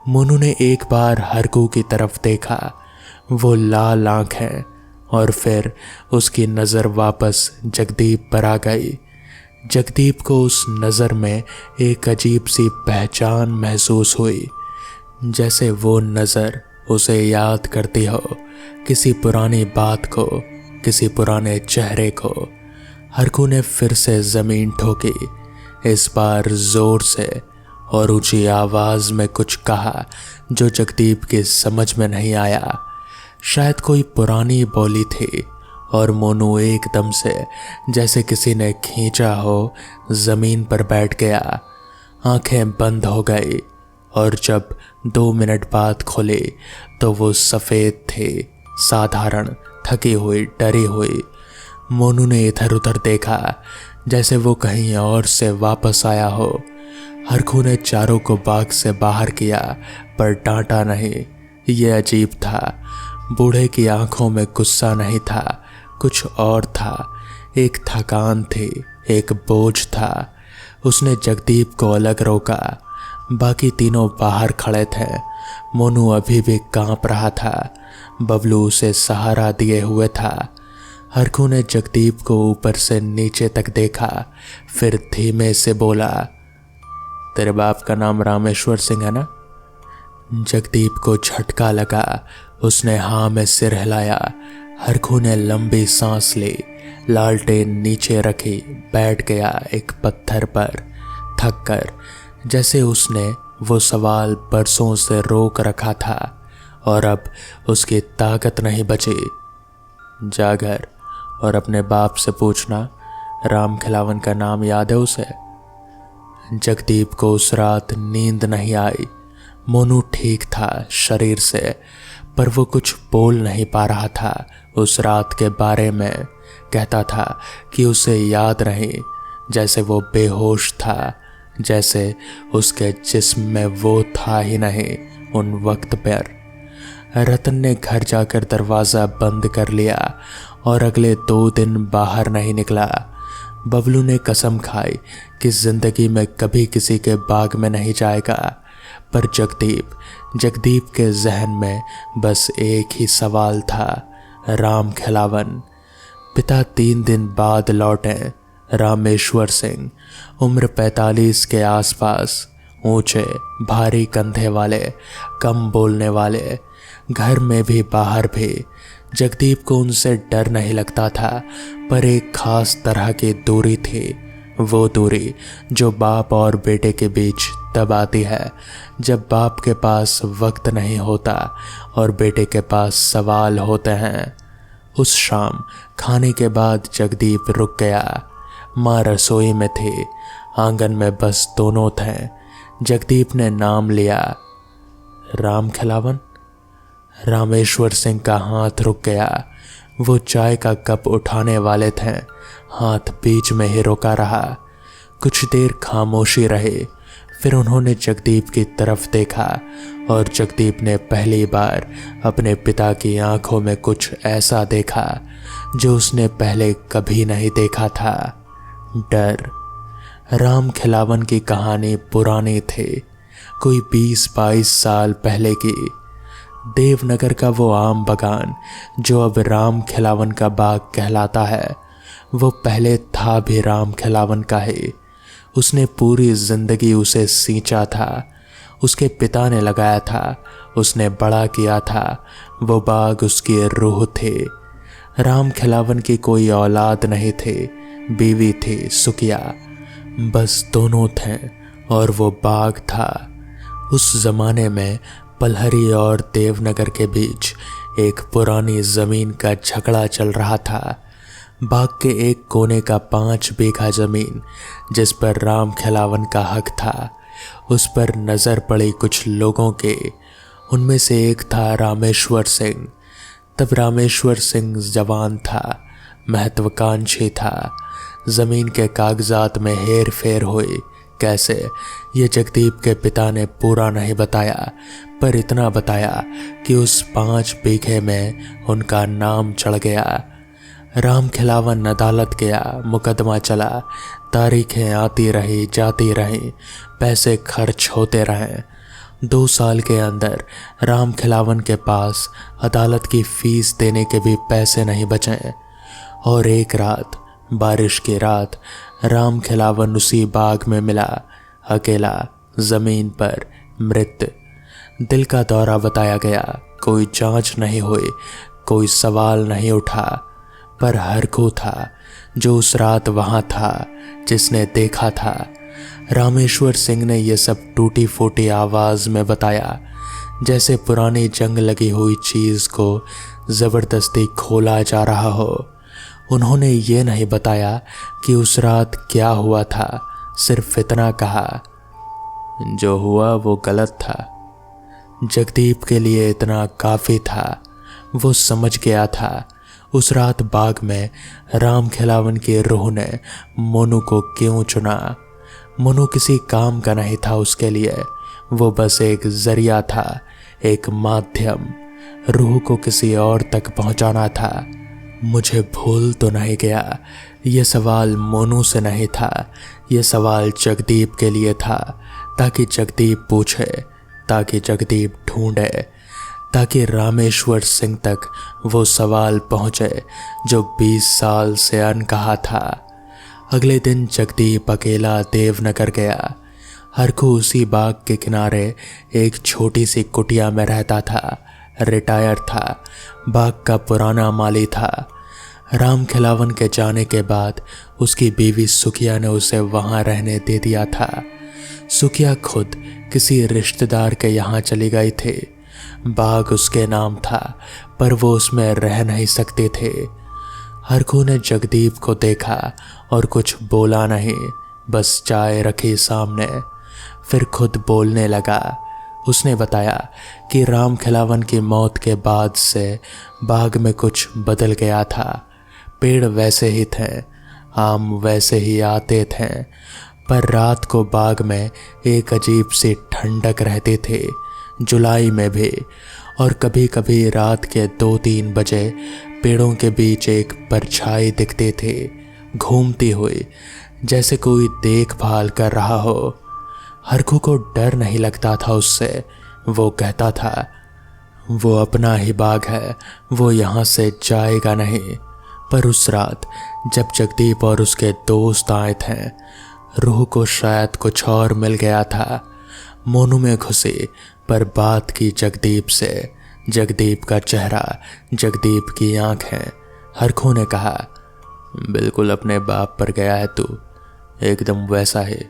मोनू ने एक बार हरखू की तरफ देखा, वो लाल आंखें, और फिर उसकी नज़र वापस जगदीप पर आ गई। जगदीप को उस नज़र में एक अजीब सी पहचान महसूस हुई, जैसे वो नज़र उसे याद करती हो, किसी पुरानी बात को, किसी पुराने चेहरे को। हरखू ने फिर से ज़मीन ठोकी, इस बार जोर से, और ऊंची आवाज में कुछ कहा जो जगदीप के समझ में नहीं आया। शायद कोई पुरानी बोली थी और मोनू एकदम से जैसे किसी ने खींचा हो जमीन पर बैठ गया। आंखें बंद हो गई और जब 2 मिनट बाद खुली तो वो सफेद थे, साधारण, थकी हुई, डरी हुई। मोनू ने इधर उधर देखा जैसे वो कहीं और से वापस आया हो। हरखू ने चारों को बाग से बाहर किया पर डांटा नहीं। ये अजीब था। बूढ़े की आंखों में गुस्सा नहीं था, कुछ और था। एक थकान थी, एक बोझ था। उसने जगदीप को अलग रोका। बाकी तीनों बाहर खड़े थे। मोनू अभी भी कांप रहा था। बबलू उसे सहारा दिए हुए था। हरखू ने जगदीप को ऊपर से नीचे तक देखा, फिर धीमे से बोला, तेरे बाप का नाम रामेश्वर सिंह है ना? जगदीप को झटका लगा। उसने हाँ में सिर हिलाया। हरखू ने लंबी सांस ली, लालटेन नीचे रखी, बैठ गया एक पत्थर पर, थक कर, जैसे उसने वो सवाल बरसों से रोक रखा था और अब उसकी ताकत नहीं बची। जा घर और अपने बाप से पूछना, राम खिलावन का नाम याद है उसे? जगदीप को उस रात नींद नहीं आई। मोनू ठीक था शरीर से, पर वो कुछ बोल नहीं पा रहा था उस रात के बारे में। कहता था कि उसे याद नहीं, जैसे वो बेहोश था, जैसे उसके जिस्म में वो था ही नहीं उन वक्त पर। रतन ने घर जाकर दरवाज़ा बंद कर लिया और अगले 2 दिन बाहर नहीं निकला। बबलू ने कसम खाई कि जिंदगी में कभी किसी के बाग में नहीं जाएगा। पर जगदीप के जहन में बस एक ही सवाल था, राम खिलावन। पिता 3 दिन बाद लौटे। रामेश्वर सिंह, उम्र 45 के आसपास, ऊंचे, भारी कंधे वाले, कम बोलने वाले, घर में भी बाहर भी। जगदीप को उनसे डर नहीं लगता था, पर एक खास तरह की दूरी थी। वो दूरी जो बाप और बेटे के बीच तब आती है जब बाप के पास वक्त नहीं होता और बेटे के पास सवाल होते हैं। उस शाम खाने के बाद जगदीप रुक गया। माँ रसोई में थी, आंगन में बस दोनों थे। जगदीप ने नाम लिया, राम खिलावन। रामेश्वर सिंह का हाथ रुक गया। वो चाय का कप उठाने वाले थे, हाथ बीच में ही रोका रहा। कुछ देर खामोशी रही, फिर उन्होंने जगदीप की तरफ देखा और जगदीप ने पहली बार अपने पिता की आंखों में कुछ ऐसा देखा जो उसने पहले कभी नहीं देखा था, डर। राम खिलावन की कहानी पुरानी थी, कोई 20-22 साल पहले की। देवनगर का वो आम बगान जो अब राम खिलावन का बाग कहलाता है, वो पहले था भी राम खिलावन का ही। उसने पूरी जिंदगी उसे सींचा था, उसके पिता ने लगाया था, उसने बड़ा किया था। वो बाग उसकी रूह थी। राम खिलावन की कोई औलाद नहीं थी, बीवी थी सुकिया, बस दोनों थे और वो बाग था। उस जमाने में पलहरी और देवनगर के बीच एक पुरानी जमीन का झगड़ा चल रहा था। बाग के एक कोने का 5 बीघा जमीन जिस पर राम खिलावन का हक था, उस पर नजर पड़ी कुछ लोगों के। उनमें से एक था रामेश्वर सिंह। तब रामेश्वर सिंह जवान था, महत्वाकांक्षी था। जमीन के कागजात में हेर फेर हुई, कैसे ये जगदीप के पिता ने पूरा नहीं बताया, पर इतना बताया कि उस 5 बीघे में उनका नाम चढ़ गया। राम खिलावन अदालत गया, मुकदमा चला, तारीखें आती रही जाती रहीं, पैसे खर्च होते रहे। 2 साल के अंदर राम खिलावन के पास अदालत की फीस देने के भी पैसे नहीं बचे। और एक रात, बारिश की रात, राम खिलावन उसी बाग में मिला, अकेला, जमीन पर, मृत। दिल का दौरा बताया गया, कोई जांच नहीं हुई, कोई सवाल नहीं उठा। पर हरखू था जो उस रात वहां था, जिसने देखा था। रामेश्वर सिंह ने यह सब टूटी फूटी आवाज में बताया, जैसे पुरानी जंग लगी हुई चीज को जबरदस्ती खोला जा रहा हो। उन्होंने ये नहीं बताया कि उस रात क्या हुआ था, सिर्फ इतना कहा, जो हुआ वो गलत था। जगदीप के लिए इतना काफी था। वो समझ गया था उस रात बाग में राम खिलावन की रूह ने मोनू को क्यों चुना। मोनू किसी काम का नहीं था उसके लिए, वो बस एक जरिया था, एक माध्यम। रूह को किसी और तक पहुंचाना था। मुझे भूल तो नहीं गया, ये सवाल मोनू से नहीं था, ये सवाल जगदीप के लिए था, ताकि जगदीप पूछे, ताकि जगदीप ढूंढे, ताकि रामेश्वर सिंह तक वो सवाल पहुंचे जो 20 साल से अनकहा था। अगले दिन जगदीप अकेला देवनगर गया। हरखू उसी बाग के किनारे एक छोटी सी कुटिया में रहता था। रिटायर था, बाग का पुराना माली था। राम खिलावन के जाने के बाद उसकी बीवी सुखिया ने उसे वहां रहने दे दिया था। सुखिया खुद किसी रिश्तेदार के यहाँ चली गई थी। बाग उसके नाम था, पर वो उसमें रह नहीं सकते थे। हरखू ने जगदीप को देखा और कुछ बोला नहीं, बस चाय रखी सामने। फिर खुद बोलने लगा। उसने बताया कि राम खिलावन की मौत के बाद से बाग में कुछ बदल गया था। पेड़ वैसे ही थे, आम वैसे ही आते थे, पर रात को बाग में एक अजीब सी ठंडक रहती थी, जुलाई में भी। और कभी कभी रात के 2-3 बजे पेड़ों के बीच एक परछाई दिखती थी, घूमती हुई, जैसे कोई देखभाल कर रहा हो। हरखू को डर नहीं लगता था उससे। वो कहता था, वो अपना ही बाग है, वो यहाँ से जाएगा नहीं। पर उस रात जब जगदीप और उसके दोस्त आए थे, रूह को शायद कुछ और मिल गया था। मोनू में घुसी, पर बात की जगदीप से। जगदीप का चेहरा, जगदीप की आंखें। हरखू ने कहा, बिल्कुल अपने बाप पर गया है तू, एकदम वैसा ही।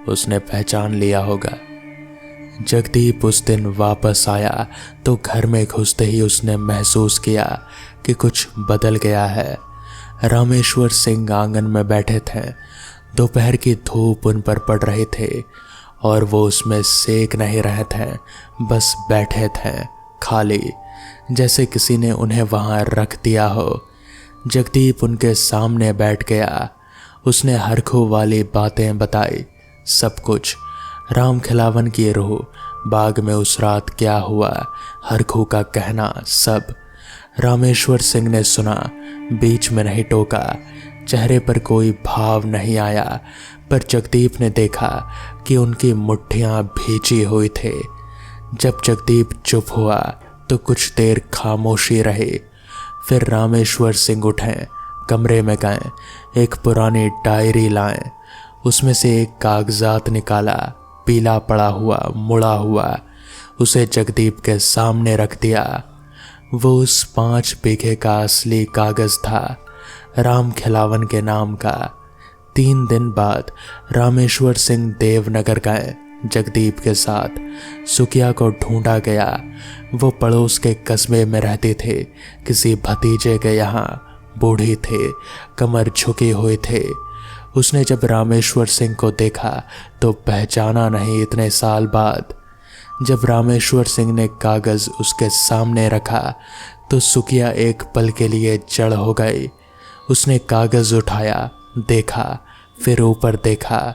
उसने पहचान लिया होगा। जगदीप उस दिन वापस आया तो घर में घुसते ही उसने महसूस किया कि कुछ बदल गया है। रामेश्वर सिंह आंगन में बैठे थे। दोपहर की धूप उन पर पड़ रही थी और वो उसमें सेक नहीं रहे थे, बस बैठे थे, खाली, जैसे किसी ने उन्हें वहां रख दिया हो। जगदीप उनके सामने बैठ गया। उसने हरखू वाली बातें बताई, सब कुछ। राम खिलावन की रूह, बाग में उस रात क्या हुआ, हरखू का कहना, सब। रामेश्वर सिंह ने सुना, बीच में नहीं टोका। चेहरे पर कोई भाव नहीं आया, पर जगदीप ने देखा कि उनकी मुट्ठियां भींची हुई थी। जब जगदीप चुप हुआ तो कुछ देर खामोशी रही। फिर रामेश्वर सिंह उठे, कमरे में गए, एक पुरानी डायरी लाए। उसमें से एक कागजात निकाला, पीला पड़ा हुआ, मुड़ा हुआ। उसे जगदीप के सामने रख दिया। वो उस 5 बीघे का असली कागज था, राम खिलावन के नाम का। 3 दिन बाद रामेश्वर सिंह देवनगर गए जगदीप के साथ। सुखिया को ढूंढा गया। वो पड़ोस के कस्बे में रहते थे, किसी भतीजे के यहाँ। बूढ़ी थे, कमर झुकी हुई थे। उसने जब रामेश्वर सिंह को देखा तो पहचाना नहीं इतने साल बाद। जब रामेश्वर सिंह ने कागज उसके सामने रखा तो सुखिया एक पल के लिए जड़ हो गई। उसने कागज उठाया, देखा, फिर ऊपर देखा।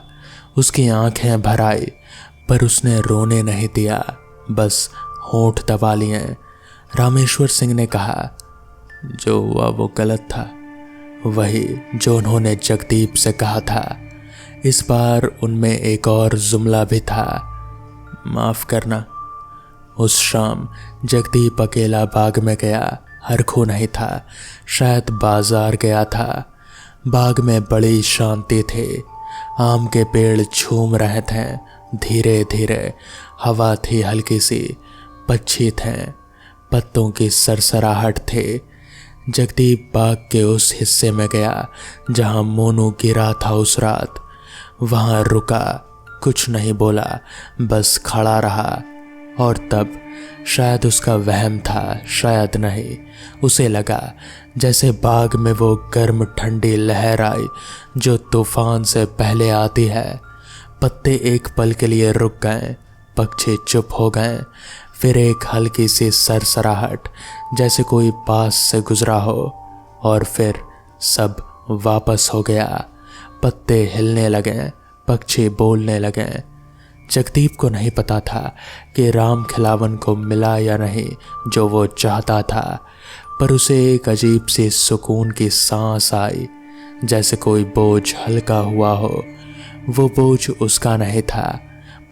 उसकी आंखें भर आई, पर उसने रोने नहीं दिया, बस होंठ दबा लिए। रामेश्वर सिंह ने कहा, जो हुआ वो गलत था, वही जो उन्होंने जगदीप से कहा था। इस बार उनमें एक और जुमला भी था, माफ करना। उस शाम जगदीप अकेला बाग में गया। हरखू नहीं था, शायद बाजार गया था। बाग में बड़ी शांति थी। आम के पेड़ झूम रहे थे धीरे धीरे। हवा थी हल्की सी, पक्षी थे, पत्तों की सरसराहट थी। जगदीप बाग के उस हिस्से में गया जहां मोनू गिरा था उस रात। वहां रुका, कुछ नहीं बोला, बस खड़ा रहा। और तब शायद उसका वहम था, शायद नहीं, उसे लगा जैसे बाग में वो गर्म ठंडी लहर आई जो तूफान से पहले आती है। पत्ते एक पल के लिए रुक गए, पक्षी चुप हो गए, फिर एक हल्की सी सरसराहट जैसे कोई पास से गुजरा हो, और फिर सब वापस हो गया। पत्ते हिलने लगे, पक्षी बोलने लगे। जगदीप को नहीं पता था कि राम खिलावन को मिला या नहीं जो वो चाहता था, पर उसे एक अजीब सी सुकून की सांस आई, जैसे कोई बोझ हल्का हुआ हो। वो बोझ उसका नहीं था,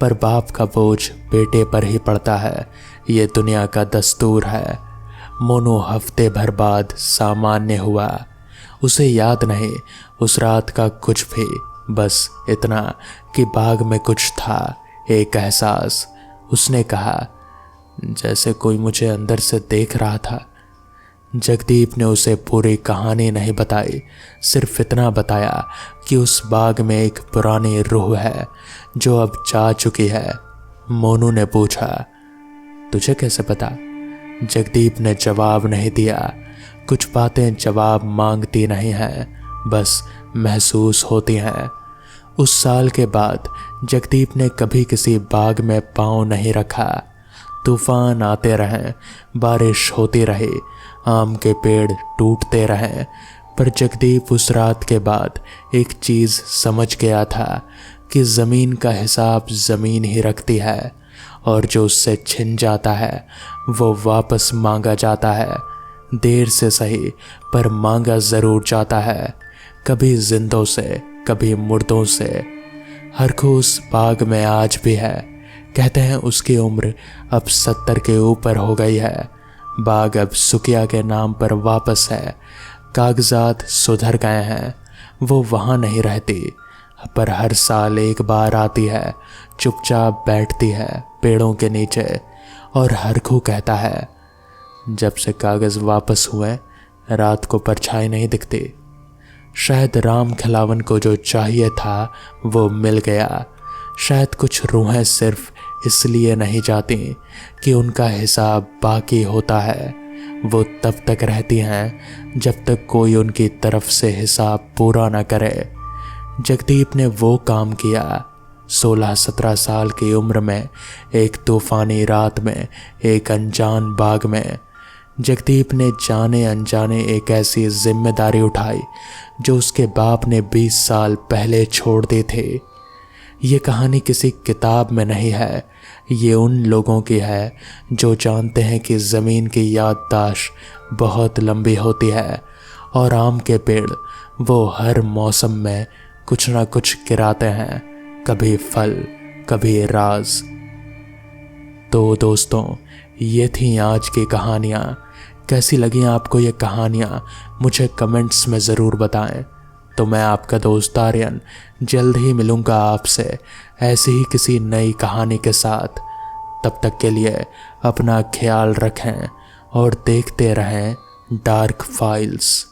पर बाप का बोझ बेटे पर ही पड़ता है, ये दुनिया का दस्तूर है। मोनू हफ्ते भर बाद सामान्य हुआ। उसे याद नहीं उस रात का कुछ भी, बस इतना कि बाग में कुछ था, एक एहसास। उसने कहा, जैसे कोई मुझे अंदर से देख रहा था। जगदीप ने उसे पूरी कहानी नहीं बताई, सिर्फ इतना बताया कि उस बाग में एक पुरानी रूह है जो अब जा चुकी है। मोनू ने पूछा, तुझे कैसे पता? जगदीप ने जवाब नहीं दिया। कुछ बातें जवाब मांगती नहीं हैं, बस महसूस होती हैं। उस साल के बाद जगदीप ने कभी किसी बाग में पांव नहीं रखा। तूफान आते रहें, बारिश होती रही, आम के पेड़ टूटते रहें, पर जगदीप उस रात के बाद एक चीज़ समझ गया था कि ज़मीन का हिसाब ज़मीन ही रखती है, और जो उससे छिन जाता है वो वापस मांगा जाता है। देर से सही, पर मांगा ज़रूर जाता है, कभी जिंदों से, कभी मुर्दों से। हरखू उस बाग में आज भी है। कहते हैं उसकी उम्र अब 70 के ऊपर हो गई है। बाग अब सुखिया के नाम पर वापस है, कागजात सुधर गए हैं। वो वहाँ नहीं रहती, पर हर साल एक बार आती है, चुपचाप बैठती है पेड़ों के नीचे, और हरखू कहता है, जब से कागज़ वापस हुए रात को परछाई नहीं दिखती। शायद राम खिलावन को जो चाहिए था वो मिल गया। शायद कुछ रूहें सिर्फ इसलिए नहीं जाती कि उनका हिसाब बाकी होता है, वो तब तक रहती हैं जब तक कोई उनकी तरफ से हिसाब पूरा न करे। जगदीप ने वो काम किया 16-17 साल की उम्र में, एक तूफानी रात में, एक अनजान बाग में। जगदीप ने जाने अनजाने एक ऐसी जिम्मेदारी उठाई जो उसके बाप ने 20 साल पहले छोड़ दी थी। ये कहानी किसी किताब में नहीं है, ये उन लोगों की है जो जानते हैं कि ज़मीन की याददाश्त बहुत लंबी होती है, और आम के पेड़ वो हर मौसम में कुछ ना कुछ गिराते हैं, कभी फल, कभी राज। तो दोस्तों, ये थी आज की कहानियाँ। कैसी लगी आपको ये कहानियाँ मुझे कमेंट्स में ज़रूर बताएं। तो मैं आपका दोस्त आर्यन जल्द ही मिलूँगा आपसे ऐसी ही किसी नई कहानी के साथ। तब तक के लिए अपना ख्याल रखें और देखते रहें डार्क फाइल्स।